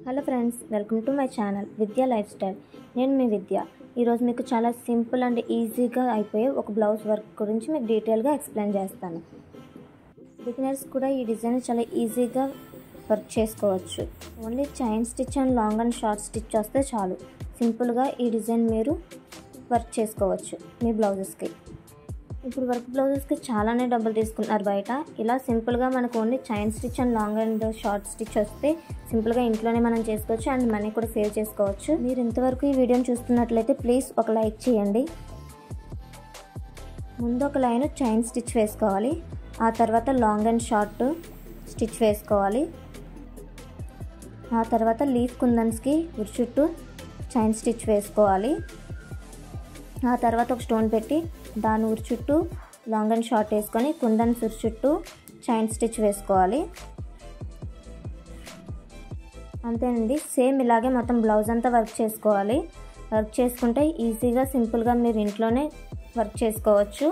Hello friends, welcome to my channel విద్యా life style. నేను మీ విద్య. ఈరోజు మీకు చాలా సింపుల్ అండ్ ఈజీగా అయిపోయే ఒక బ్లౌజ్ వర్క్ గురించి మీకు డీటెయిల్గా ఎక్స్ప్లెయిన్ చేస్తాను. బిగినర్స్ కూడా ఈ డిజైన్ చాలా ఈజీగా వర్క్ చేసుకోవచ్చు. Only chain stitch and long and short stitch వస్తే చాలు. సింపుల్గా ఈ డిజైన్ మీరు వర్క్ చేసుకోవచ్చు మీ బ్లౌజెస్కి. ఇప్పుడు వర్క్ బ్లౌజెస్కి చాలానే డబ్బులు తీసుకుంటున్నారు బయట. ఇలా సింపుల్గా మనకు only chain stitch and long and short stitch వస్తే సింపుల్గా ఇంట్లోనే మనం చేసుకోవచ్చు అండ్ మనీ కూడా సేవ్ చేసుకోవచ్చు. మీరు ఇంతవరకు ఈ వీడియోని చూస్తున్నట్లయితే ప్లీజ్ ఒక లైక్ చేయండి. ముందు ఒక లైన్ చైన్ స్టిచ్ వేసుకోవాలి, ఆ తర్వాత లాంగ్ అండ్ షార్ట్ స్టిచ్ వేసుకోవాలి, ఆ తర్వాత లీఫ్ కుందన్స్కి ఉరి చుట్టూ చైన్ స్టిచ్ వేసుకోవాలి, ఆ తర్వాత ఒక స్టోన్ పెట్టి దాని ఉరి చుట్టూ లాంగ్ అండ్ షార్ట్ వేసుకొని కుందన్స్ ఉరి చుట్టూ చైన్ స్టిచ్ వేసుకోవాలి. అంతేనండి, సేమ్ ఇలాగే మొత్తం బ్లౌజ్ అంతా వర్క్ చేసుకోవాలి. వర్క్ చేసుకుంటే ఈజీగా సింపుల్గా మీరు ఇంట్లోనే వర్క్ చేసుకోవచ్చు.